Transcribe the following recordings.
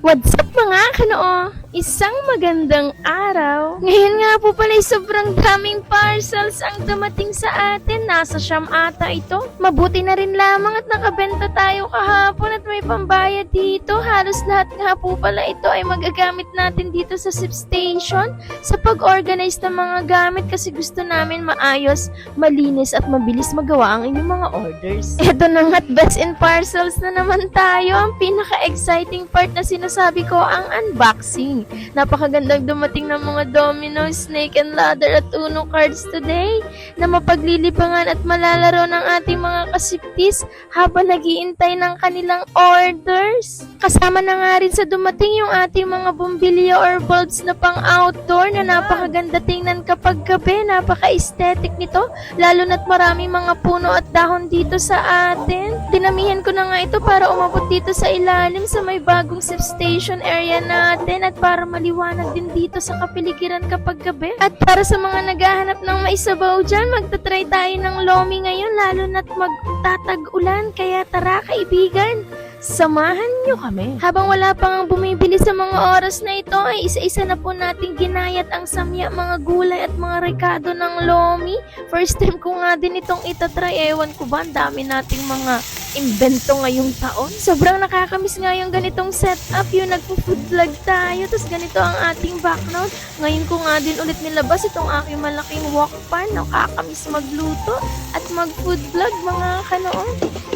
What's up mga kanoo? Isang magandang araw. Ngayon nga po pala sobrang daming parcels ang dumating sa atin. Nasa siyam ata ito. Mabuti na rin lamang at nakabenta tayo kahapon at may pambayad dito. Halos lahat nga po pala ito ay magagamit natin dito sa SIP station sa pag-organize ng mga gamit kasi gusto namin maayos, malinis at mabilis magawa ang inyong mga orders. Eto na nga't best in parcels na naman tayo. Ang pinaka-exciting part na sinasabi ko ang unboxing. Napakagandang dumating ng mga domino, snake and ladder at uno cards today na mapaglilibangan at malalaro ng ating mga kasiptis habang nag-iintay ng kanilang orders. Kasama na nga rin sa dumating yung ating mga bumbilya or bulbs na pang outdoor na napakaganda tingnan kapag gabi. Napaka-aesthetic nito lalo na't maraming mga puno at dahon dito sa atin. Dinamihan ko na nga ito para umabot dito sa ilalim sa may bagong SIP station area natin at para maliwanag din dito sa kapiligiran kapag gabi. At para sa mga naghahanap ng maisabaw dyan, magta-try tayo ng lomi ngayon lalo na't magtatag-ulan. Kaya tara kaibigan, samahan nyo kami. Habang wala pang bumibili sa mga oras na ito, ay isa-isa na po natin ginayat ang samya, mga gulay at mga rekado ng lomi. First time ko nga din itong itatry. Ewan ko ba, ang dami nating mga invento ngayong taon. Sobrang nakakamiss nga yung ganitong setup, yung nagpo-food vlog tayo, tapos ganito ang ating background. Ngayon ko nga din ulit nilabas itong aking malaking wok pan. Nakakamiss magluto at mag-food vlog mga kanoon.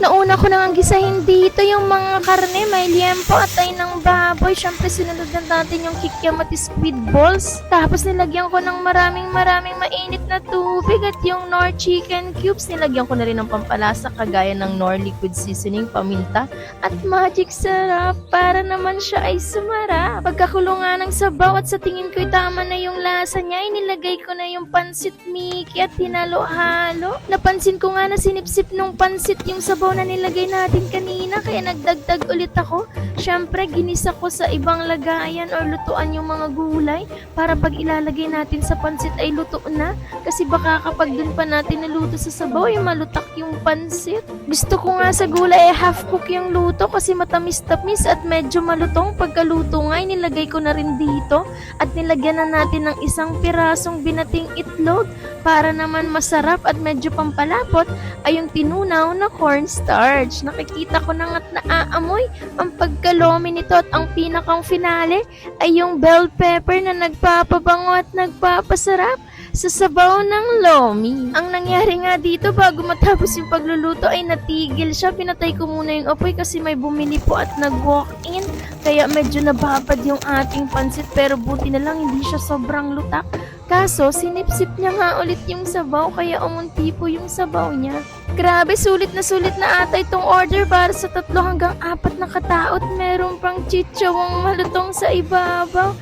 Nauna ko nang gisahin dito yung mga karne, may liempo at ay ng baboy. Syempre sinunod na natin yung kikiamati squid balls. Tapos nilagyan ko ng maraming mainit na tubig at yung Knorr chicken cubes. Nilagyan ko na rin ng pampalasa kagaya ng Knorr liquid seasoning, paminta at magic sarap para naman siya ay sumarap. Pagkakulo nga ng sabaw at sa tingin ko'y tama na yung lasa niya, inilagay ko na yung pansit Mickey at hinalo-halo. Napansin ko nga na sinipsip nung pansit yung sabaw na nilagay natin kanina kaya nagdagdag ulit ako. Syempre ginisa ko sa ibang lagayan o lutuan yung mga gulay para pag ilalagay natin sa pansit ay luto na kasi baka kapag dun pa natin naluto sa sabaw ay malutak yung pansit. Gusto ko nga sa gulay ay half cook yung luto kasi matamis-tamis at medyo malutong. Pagkaluto nga nilagay ko na rin dito at nilagyan na natin ng isang pirasong binating itlog para naman masarap at medyo pampalapot ay yung tinunaw na cornstarch. Nakikita ko na nga't naaamoy ang pagkalomi nito at ang pinakang finale ay yung bell pepper na nagpapabango at nagpapasarap sa sabaw ng lomi. Ang nangyari nga dito bago matapos yung pagluluto ay natigil siya. Pinatay ko muna yung apoy kasi may bumili po at nag-walk-in. Kaya medyo nababad yung ating pansit pero buti na lang hindi siya sobrang lutak. Kaso sinipsip niya nga ulit yung sabaw kaya umunti po yung sabaw niya. Grabe, sulit na ata itong order para sa 3 hanggang 4 na katao at meron pang chichawang malutong sa ibabaw.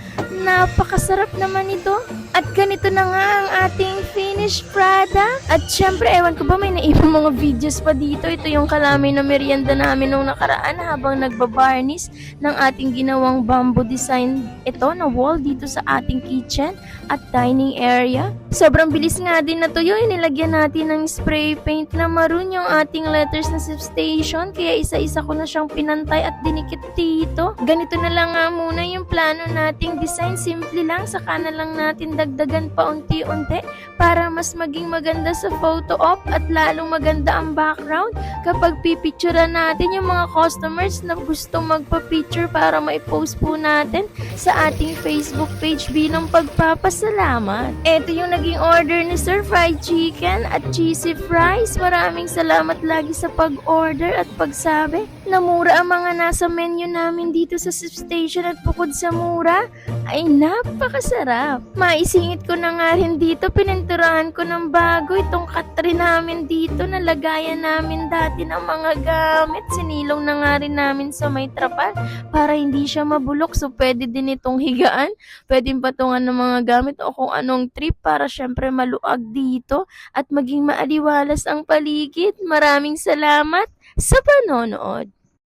Napakasarap naman ito. At ganito na nga ang ating finished product. At syempre, ewan ko ba may naipang mga videos pa dito. Ito yung kalamay na merienda namin nung nakaraan habang nagbabarnish ng ating ginawang bamboo design ito na wall dito sa ating kitchen at dining area. Sobrang bilis nga din natuyo. Inilagyan natin ng spray paint na maroon yung ating letters na SIP station. Kaya isa-isa ko na siyang pinantay at dinikit dito. Ganito na lang nga muna yung plano nating design. Simple lang. Saka na lang natin dagdagan pa unti-unti para mas maging maganda sa photo op at lalong maganda ang background kapag pipicturean natin yung mga customers na gusto magpa-picture para maipost po natin sa ating Facebook page bilang pagpapasalamat. Ito yung naging order ni Sir, fried chicken at cheesy fries. Maraming salamat lagi sa pag-order at pagsabi na mura ang mga nasa menu namin dito sa SIP station at bukod sa mura ay napakasarap. Maisingit ko na nga rin dito, pininturahan ko ng bago itong katri namin dito na lagayan namin dati ng mga gamit. Sinilong na nga rin namin sa may trapal para hindi siya mabulok. So pwede din itong higaan, pwedeng patungan ng mga gamit o kung anong trip para syempre maluag dito at maging maaliwalas ang paligid. Maraming salamat sa panonood.